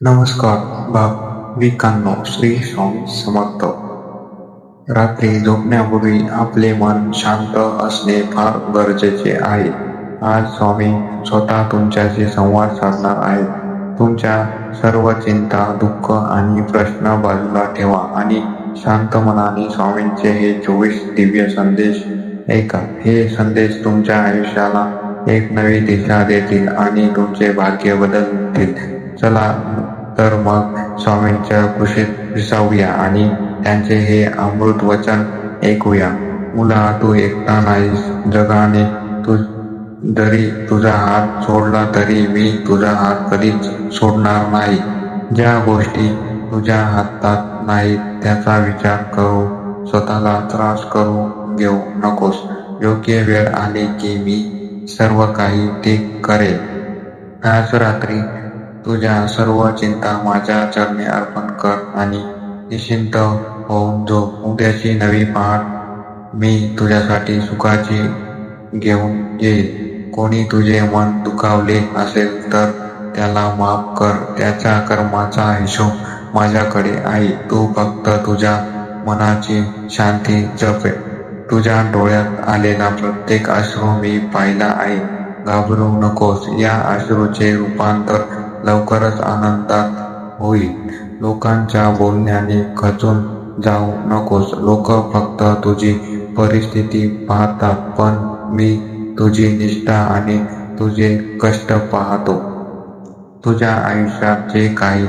नमस्कार भाविकांनो, श्री स्वामी समर्थ. रात्री झोपण्यापूर्वी आपले मन शांत असणे फार गरजेचे आहे. आज स्वामी स्वतः तुमच्याशी संवाद साधणार आहेत. तुमच्या सर्व चिंता, दुःख आणि प्रश्न बाजूला ठेवा आणि शांत मनाने स्वामींचे हे 24 दिव्य संदेश ऐका. हे संदेश तुमच्या आयुष्याला एक नवी दिशा देतील आणि तुमचे भाग्य बदलतील. चला तर मग स्वामींच्या कुशीत विसावूया आणि त्यांचे हे अमृत वचन ऐकूया. मुला, तू एकटा नाहीस. जगाने जरी तुझा हात सोडला तरी मी तुझा हात कधीच सोडणार नाही. ज्या गोष्टी तुझ्या हातात नाहीत त्याचा विचार करू स्वतःला त्रास करू घेऊ नकोस. योग्य वेळ आली की मी सर्व काही ठीक करेल. आज रात्री तुझ्या सर्व चिंता माझ्या चरणी अर्पण कर आणि निश्चिंत होऊन झोप. उद्याची नवी पहाट मी तुझ्यासाठी सुखाची घेऊन येईल. कोणी तुझे मन दुखावले असेल तर त्याला माफ कर. त्याच्या कर्माचा हिशोब माझ्याकडे आहे. तू फक्त तुझ्या मनाची शांती जप. तुझ्या डोळ्यात आलेला प्रत्येक अश्रू मी पाहिला आहे. घाबरू नकोस. या अश्रूचे रूपांतर लवकरच आनंदात होईल. लोकांच्या बोलण्याने खचून जाऊ नकोस. लोक फक्त तुझी परिस्थिती पाहतात, पण मी तुझी निष्ठा आणि तुझे कष्ट पाहतो. तुझ्या आयुष्यात जे काही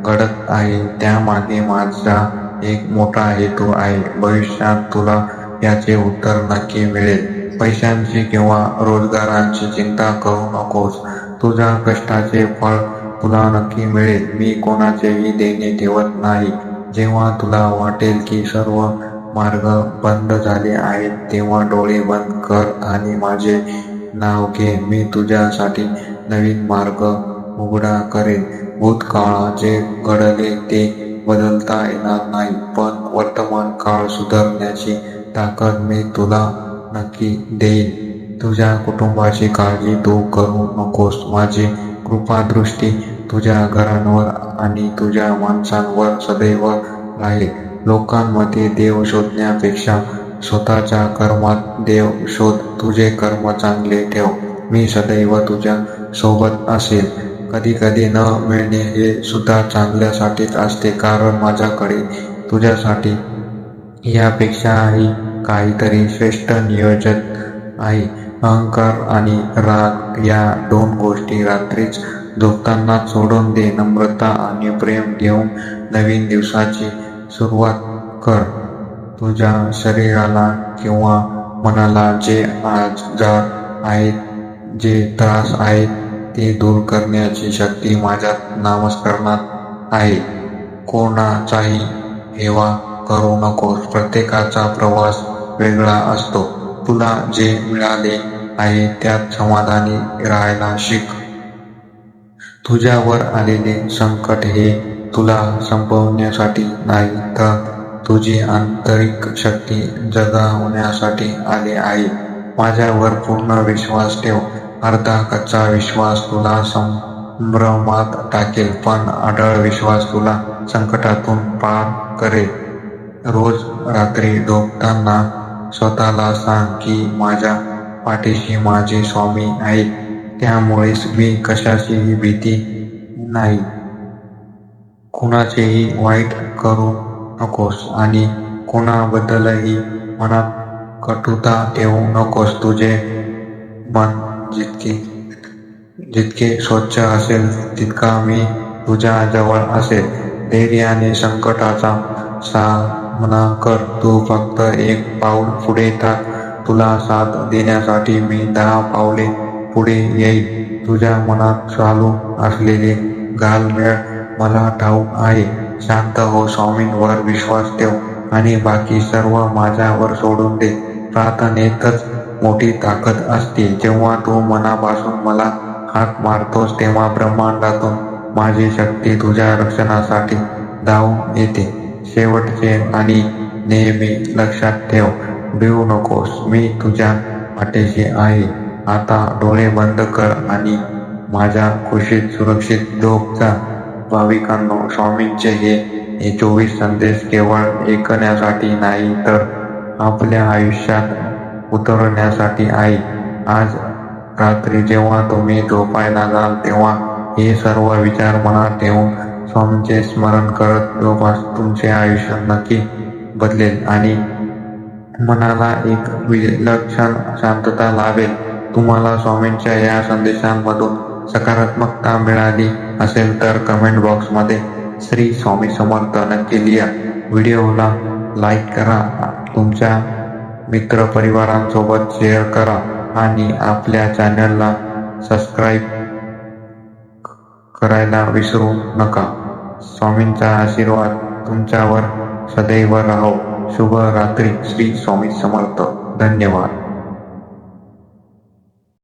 घडत आहे त्यामागे माझा एक मोठा हेतू आहे. भविष्यात तुला याचे उत्तर नक्की मिळेल. पैशांची किंवा रोजगारांची चिंता करू नकोस. तुझ्या कष्टाचे फळ तुला नक्की मिळेल. मी कोणाचेही देणे ठेवत नाही. जेव्हा तुला वाटेल की सर्व मार्ग बंद झाले आहेत तेव्हा डोळे बंद कर आणि माझे नाव घे. मी तुझ्यासाठी नवीन मार्ग उघडा करेन. भूतकाळात जे घडले ते बदलता येणार नाही, पण वर्तमान काळ सुधारण्याची ताकद मी तुला नक्की देईन. तुझ्या कुटुंबाची काळजी तू करू नकोस. माझी कृपादृष्टी तुझ्या घरांवर आणि तुझ्या माणसांवर सदैव राहील. लोकांमध्ये देव शोधण्यापेक्षा स्वतःच्या कर्मात देव शोध. तुझे कर्म चांगले ठेव. मी सदैव तुझ्या सोबत असेल. कधी कधी न मिळणे हे सुद्धा चांगल्यासाठीच असते, कारण माझ्याकडे तुझ्यासाठी यापेक्षाही काहीतरी श्रेष्ठ नियोजन आहे. अहंकार आणि राग या 2 गोष्टी रात्रीच झोपताना सोडून दे. नम्रता आणि प्रेम घेऊन नवीन दिवसाची सुरुवात कर. तुझ्या शरीराला किंवा मनाला जे आजार आहेत, जे त्रास आहेत ते दूर करण्याची शक्ती माझ्या नामस्मरणात आहे. कोणाचाही हेवा करू नकोस. प्रत्येकाचा प्रवास वेगळा असतो. तुला जे मिळाले आहे त्यात समाधानी राहायला शिक. तुझ्यावर आलेले संकट हे तुला संपवण्यासाठी नाही, तर तुझी आंतरिक शक्ती जगवण्यासाठी आले आहे. माझ्यावर पूर्ण विश्वास ठेव. अर्धा कच्चा विश्वास तुला संभ्रमात टाकेल, पण अढळ विश्वास तुला संकटातून पार करेल. रोज रात्री झोपताना स्वतःला सांग की माझ्या पाठीशी माझे स्वामी आहेत. त्यामुळेच मी कशाचीही भीती नाही. कुणाचेही वाईट करू नकोस आणि कोणाबद्दलही मनात कटुता ठेवू नकोस. तुझे मन जितके स्वच्छ असेल तितका मी तुझ्या जवळ असेल. धैर्याने संकटाचा सामना कर. तू फक्त 1 पाऊल पुढे टाक. तुला साथ देण्यासाठी मी 10 पावले पुढे येईल. तुझ्या मनात चालू असलेले घालमेल मला ठाऊक आहे. शांत हो. स्वामींवर विश्वास ठेव आणि बाकी सर्व माझ्यावर सोडून दे. प्रार्थनेतच मोठी ताकद असते. जेव्हा तू मनापासून मला हाक मारतोस तेव्हा ब्रह्मांडातून माझी शक्ती तुझ्या रक्षणासाठी धावून येते. शेवटचे आणि नेहमी लक्षात ठेव, भिवू नकोस. मी तुझ्या पाठीशी आहे. आता डोळे बंद कर आणि माझ्या कुशीत सुरक्षित झोप जा. भाविकांनो, स्वामींचे हे 24 संदेश केवळ ऐकण्यासाठी नाही तर आपल्या आयुष्यात उतरवण्यासाठी आहे. आज रात्री जेव्हा तुम्ही झोपायला जाल तेव्हा हे सर्व विचार मनात ठेवून स्वामींचे स्मरण करत झोपास. तुमचे आयुष्य नक्की बदलेल आणि मनाला एक विलक्षण शांतता लाभेल. तुम्हाला स्वामींच्या या संदेशांमधून सकारात्मकता मिळाली असेल तर कमेंट बॉक्समध्ये श्री स्वामी समर्थ नक्की लिहा. व्हिडिओला लाईक करा, तुमच्या मित्रपरिवारांसोबत शेअर करा आणि आपल्या चॅनलला सबस्क्राईब करायला विसरू नका. स्वामींचा आशीर्वाद तुमच्यावर सदैव राहो. शुभ रात्री. श्री स्वामी समर्थ. धन्यवाद.